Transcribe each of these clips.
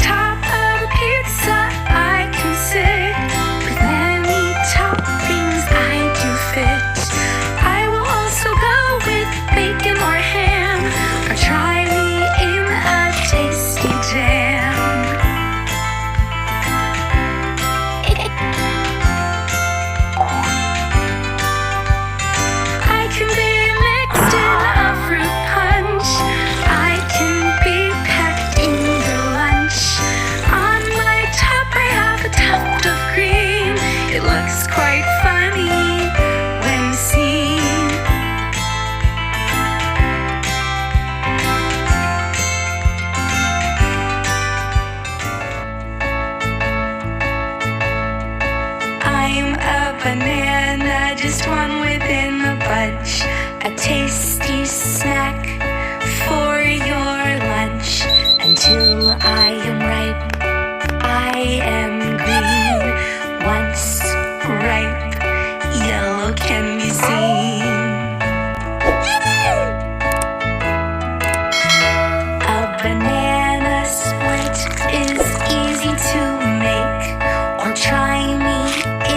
top of a pizza I can sit. With many toppings I do fit. I will also go with bacon or ham, or try me in a tasty jam. I can be mixed in a fruit punch. I can be packed in your lunch. On my top I have a tuft of green. It looks quite funny when seen. I'm a banana, just one within a bunch. A tasty snack for your lunch. Until I am ripe, I am green. Once ripe, yellow can be seen. A banana split is easy to make, or try me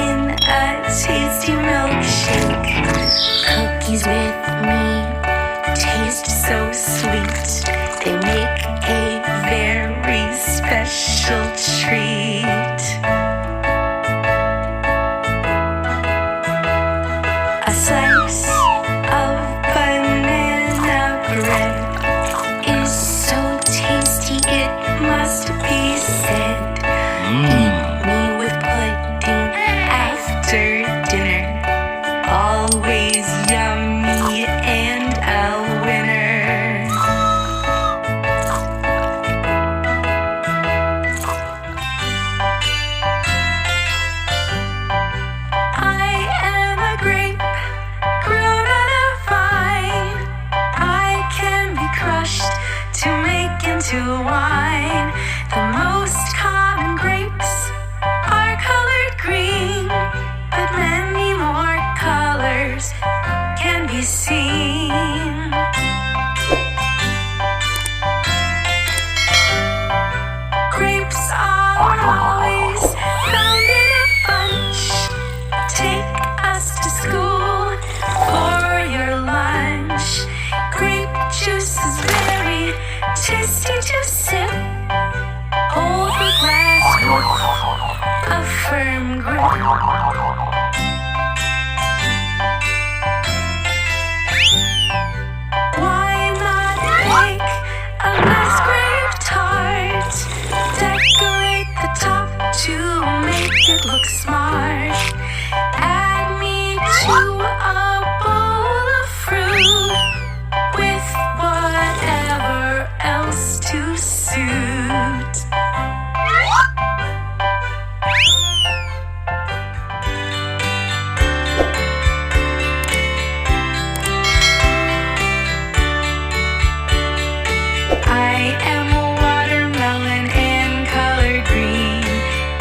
in a tasty milkshake. Cookies with me taste so sweet. They make a very special treat. A slice of banana bread is so tasty, it must be said. Eat me with pudding after dinner. Always yummy and a winner. I am a grape grown on a vine. I can be crushed to make into wine. The most common grapes are colored green, but many more colors can be seen. Grapes are always found in a bunch. Take us to school for your lunch. Grape juice is very tasty to sip. Hold the glass with a firm grip. Why not make a nice grape tart? Decorate the top to make it look smart. Add me to a bowl of fruit with whatever else to suit. I am a watermelon and colored green,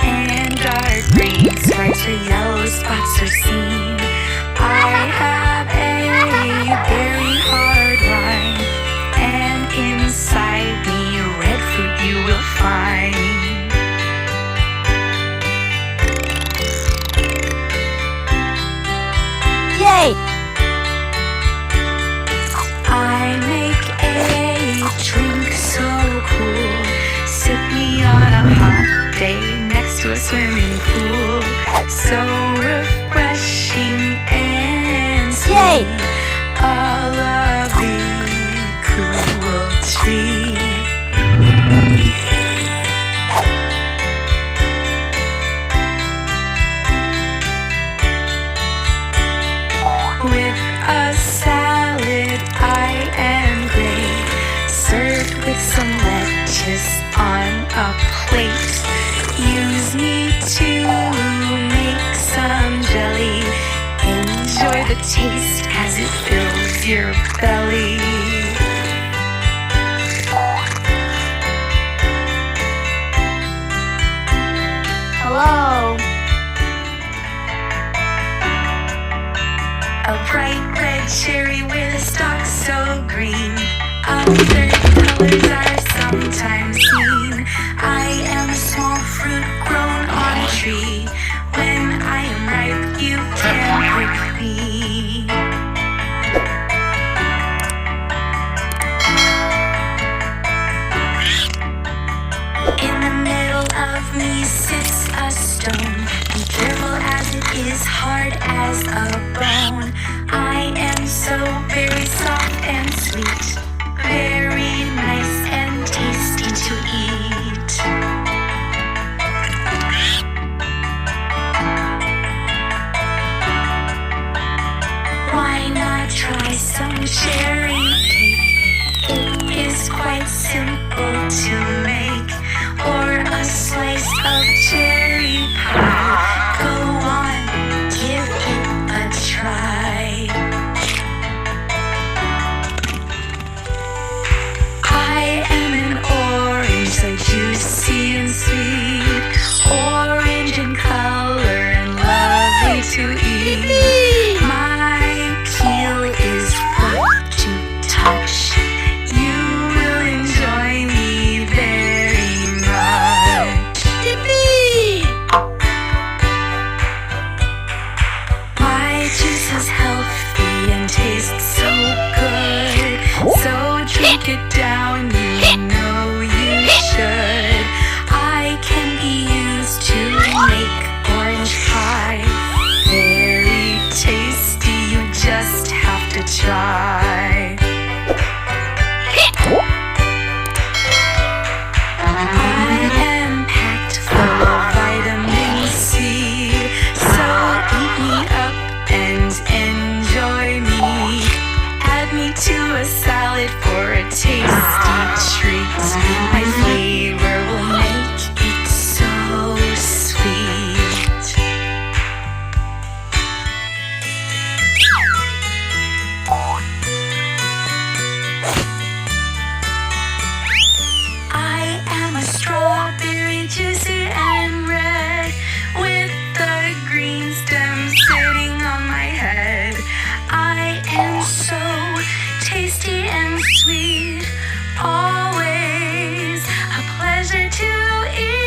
and dark green stripes or yellow spots are seen. I have a very hard rind, and inside me red fruit you will find. Yay! I make a drink so cool. Sip me on a hot day next to a swimming pool. So refreshing and sweet. Yay! A lovely cool treat. With a salad I am great, served with some lettuce on a plate. Use me to make some jelly. Enjoy the taste as it fills your belly. Hello. A bright red cherry with a stalk so green. Other colors are sometimes seen. I me sits a stone, and careful as it is, hard as a bone. I am so very soft and sweet, very nice and tasty to eat. Why not try some cherry cake? It is quite simple to make. Or a slice of cherry pie. Go on, give it a try. I am an orange, so juicy and sweet. Orange in color and lovely to eat. My peel is fun to touch. You will enjoy me very much. Yippee! My juice is healthy and tastes so good. So drink it down, you know you should. I can be used to make orange pie. Very tasty, you just have to try. I am packed full of vitamin C, so eat me up and enjoy me. Add me to a salad for a tasty treat. My flavor will make it so sweet. I am a strawberry, juicy and red, with the green stem sitting on my head. I am so tasty and sweet, always a pleasure to eat.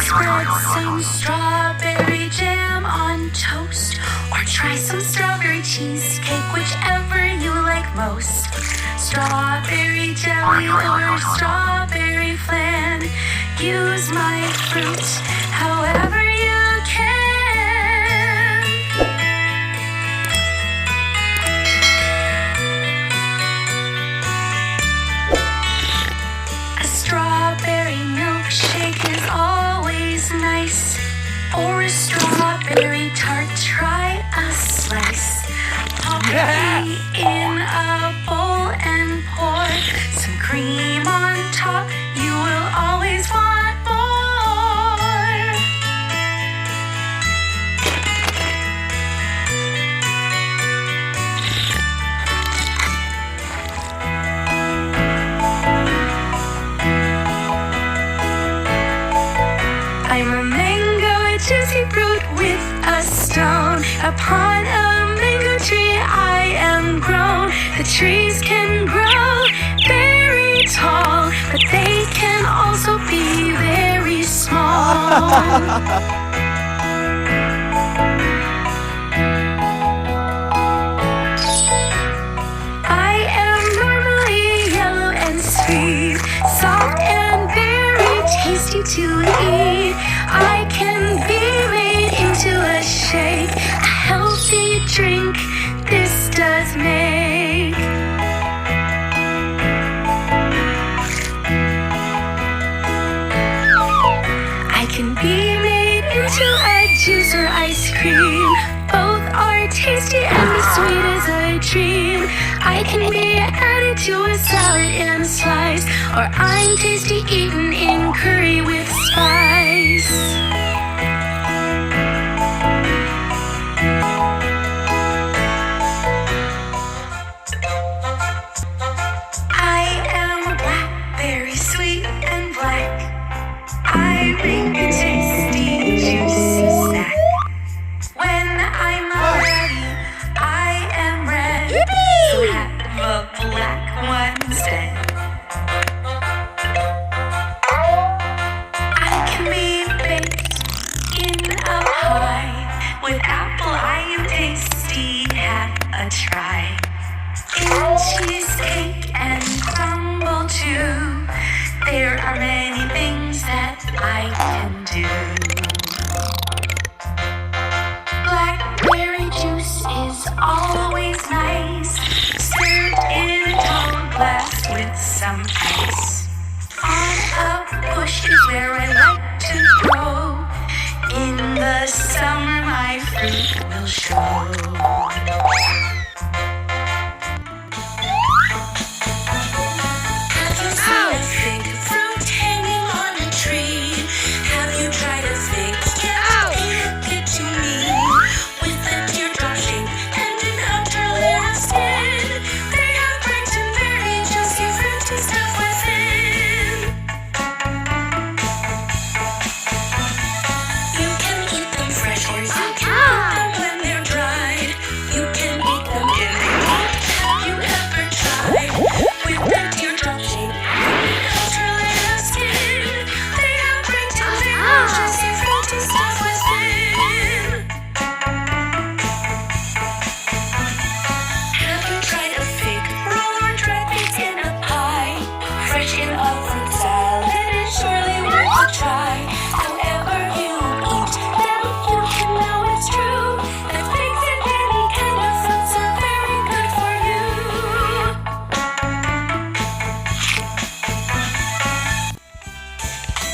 Spread some strawberry jam on toast, or try some strawberry cheesecake, whichever you like most. Strawberry jelly or strawberry flan, use my fruit however you can. A strawberry milkshake is always nice, or a strawberry tart, try a slice. Pop me in a bowl and pour some cream on top, you will always want more. I'm a mango, a juicy fruit with a stone. Upon a mango tree I am grown. The trees can grow very tall, but they can also be very small. I am normally yellow and sweet, soft and very tasty to eat. I can be made into a shake, a healthy drink this does make. I can be made into a juice or ice cream. Both are tasty and as sweet as a dream. I can be added to a salad in a slice, or I'm tasty eaten in curry with spice. I am a blackberry, sweet and black. I make a tasty, juicy snack. When I'm ready, I am red. So have a black one instead. I can be baked I'll show. Have you seen a fig fruit hanging on a tree? Have you tried a fig? Give it to me. With a teardrop shape and an outer layer of skin, they have bright and very juicy fruity stuff within. You can eat them fresh or you can eat them when they're dried. You can eat them in the pot. Have you ever tried? With a teardrop shape and an outer layer of skin, they have bright and very juicy fruity stuff within. Have you tried a fig roll or dried figs in a pie? Fresh in a fruit salad is surely worth a try. However you eat them, you can know it's true that figs and any kind of fruits are very good for you.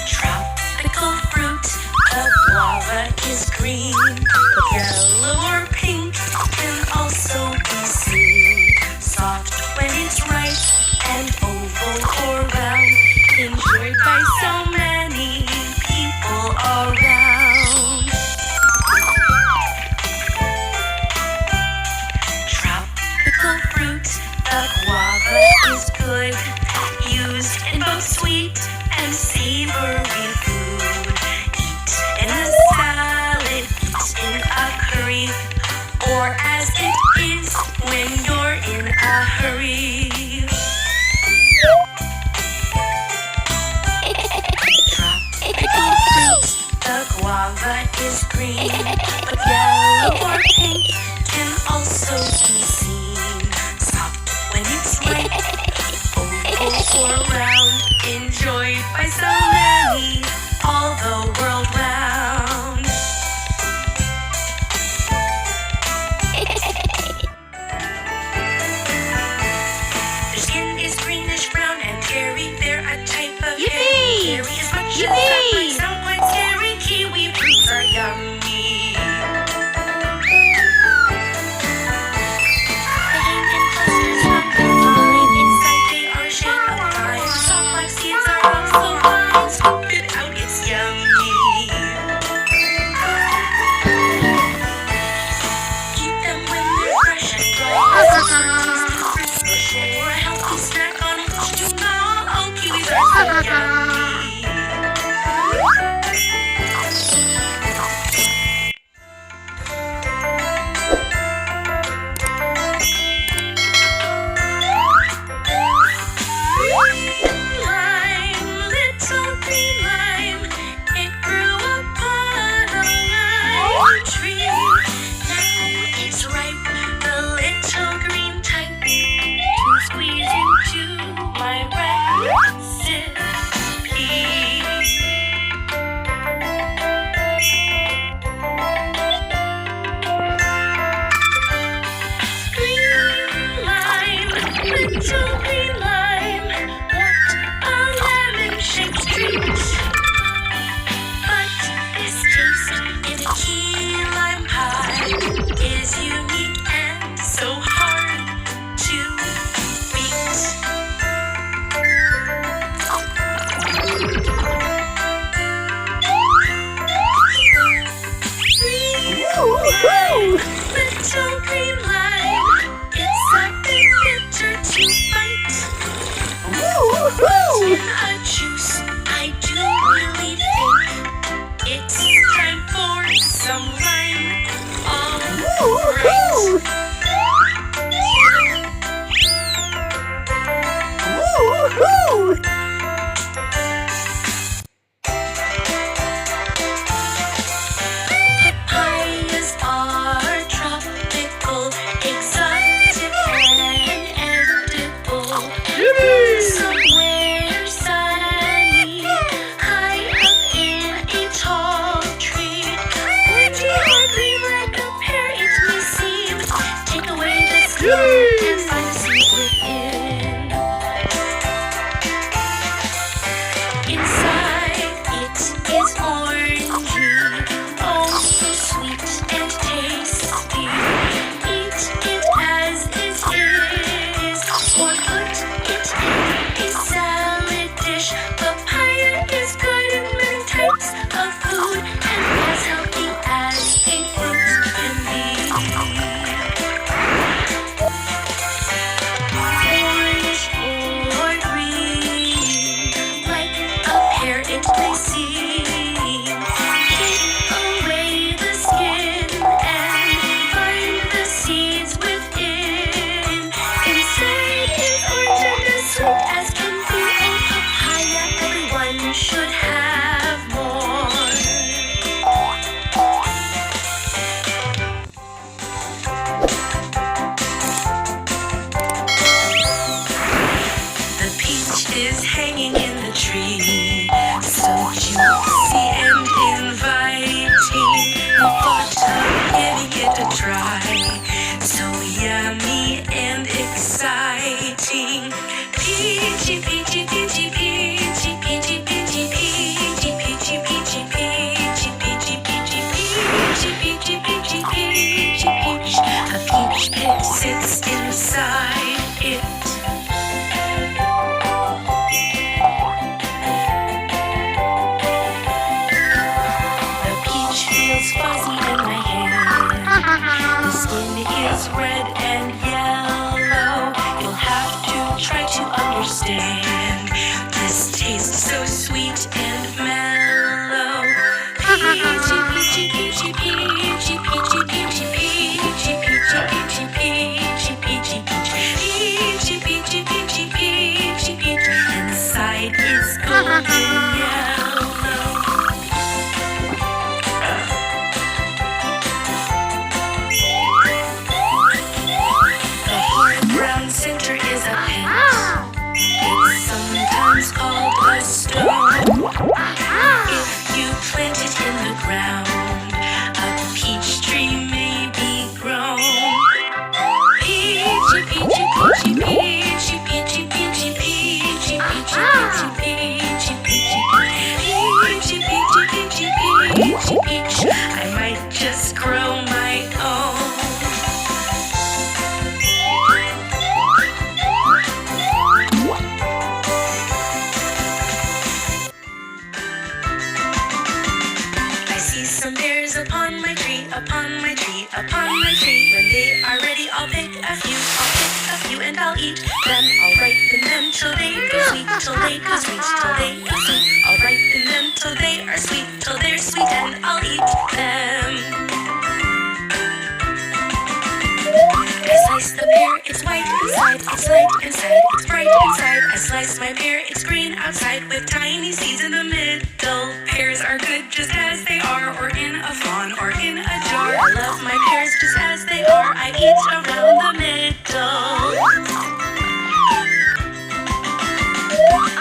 Tropical fruit, the guava is green, but yellow or pink can also be seen. Soft when it's ripe and oval or round, enjoyed by so many people around. Tropical fruit, the guava is good, used in both sweet and savory food. Eat in a salad, eat in a curry, or as it is when you're in a hurry. Tropical fruit, the guava is green, but yellow or pink can also be seen. Soft when it's ripe, oval or round, enjoyed by so many all the world round. Their skin is greenish brown and hairy. They're a type of hairy. Hairy is much as that might sound quite scary. Kiwi fruits are yummy. Hanging in clusters from the vine. Inside they are shaped of pine. Soft black seeds are also fine. Scoop it out, it's yummy. Keep them when they're fresh and ripe. Tasty fruit special or a healthy snack on which to gnaw. Oh, kiwis are so yummy. Lime, little green lime, it grew upon a lime tree. Now it's ripe, the little green type, to squeeze into my recipe. Green lime, little green lime, what a lemon-shaped treat. But this taste in a key lime pie is unique and so hard to beat. Little green lime, it's a bit bitter to bite. But in a juice, I do really think it's time for some lime. All right. Papayas are tropical, exotic and edible. Somewhere sunny, high up in a tall tree. Orangey or green like a pear it may seem. Take away the skin and find a seed within. Inside it is orangey, oh so sweet and tasty. pie. So yummy and exciting. Peachy, peachy, peachy, peachy, peachy, peachy, peachy, peachy, peachy, peachy, peachy, peachy, peachy, peachy, peachy, peachy, peach. A peach pit sits inside it. The peach feels fuzzy in my hand. The skin is red and yellow. You'll have to try to understand. This tastes so sweet and mellow. Peachy, peachy, peachy, peachy, peachy, peachy, peachy, peachy, peachy, peachy, peachy, peachy, peachy, peachy, peachy, peach. Inside is golden yellow. The hard brown center is a pit. It's sometimes called a stone. If you plant it in the ground, a peach tree may be grown. Peachy, peachy, peachy, peachy, peachy, peachy, peachy, peachy, peachy, peachy, peachy, peachy, peachy, peachy, peach. I might just grow my own. I see some pears upon my tree, upon my tree, upon my tree. When they are ready, I'll pick a few, and I'll eat them. I'll ripen them till they go sweet, till they go sweet, till they go sweet. I'll ripen them till they are sweet, till they're sweet, and I'll eat them. I slice the pear, it's white inside, it's light inside, it's bright inside. I slice my pear, it's green outside with tiny seeds in the middle. Pears are good just as they are, or in a fawn, or in a jar. I love my pears just as they are, I eat around the middle.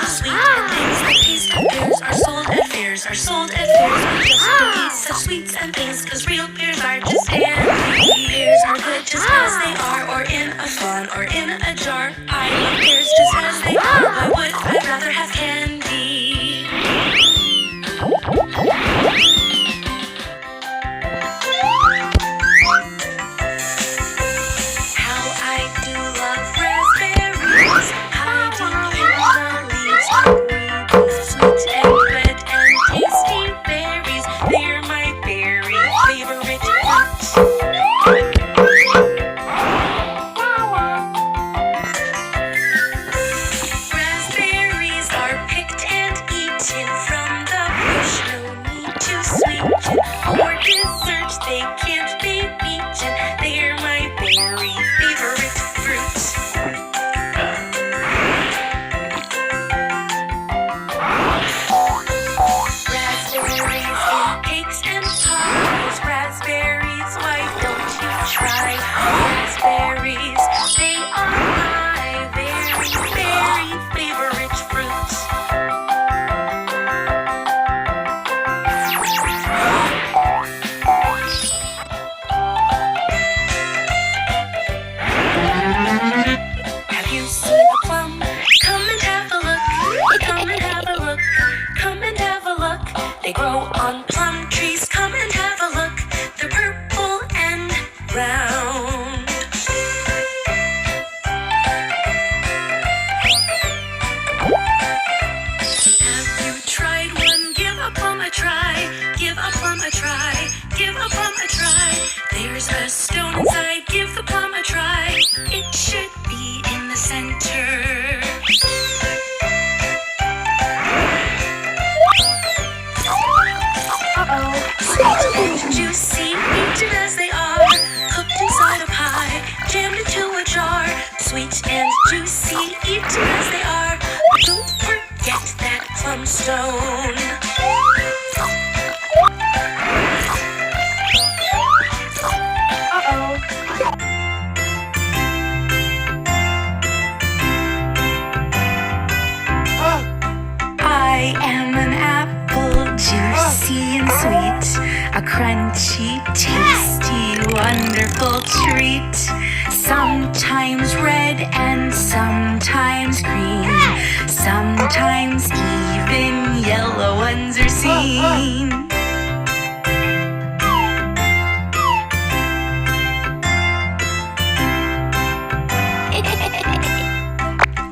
Sweet and things that taste of pears are sold at fairs, are sold at fairs. We just don't eat such sweets and things, cause real pears are just candy. Pears are good just as they are, or in a fawn, or in a jar. I love pears just as they are, why would I rather have candy? How I do love raspberries, hiding in the leaves are rubies, sweet and red and tasty berries. They're my very favorite fruit. sweet, sometimes red and sometimes green, sometimes even yellow ones are seen.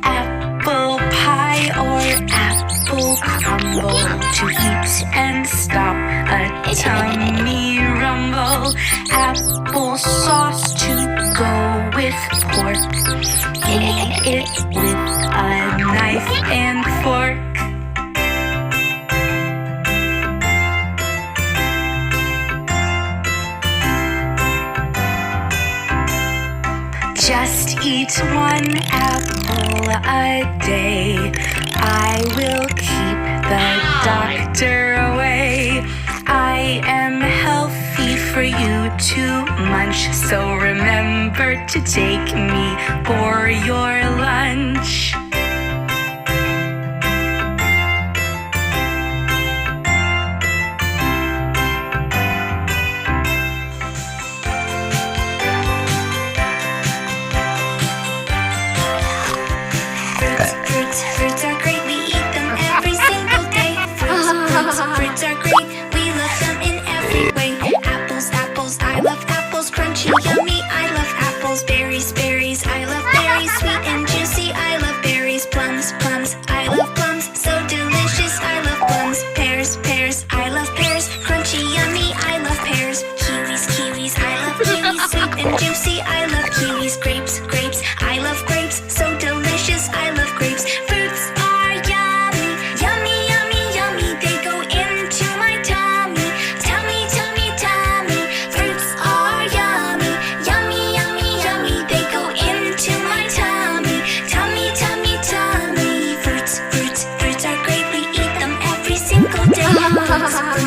Apple pie or apple crumble to eat and stop a tummy rumble. Apple sauce to go with pork. Eat it with a knife and fork. Just eat one apple a day. I will keep the doctor away. I am healthy for you to munch, so remember to take me for your lunch. Fruits are great, we eat them every single day. Fruits are great, we love them in every way. Apples, I love apples, crunchy, yummy, I love apples. Berries, I love berries, sweet and juicy, I love berries. Plums, I love plums, so delicious, I love plums. Pears, I love pears, crunchy, yummy, I love pears. Kiwis, I love kiwis, sweet and juicy, I love kiwis. Grapes, I love grapes, so delicious, I love grapes. Fruits are yummy, yummy, they go into my tummy. Fruits are yummy, yummy, they go into my tummy. Fruits are great, we eat them every single day. Fruits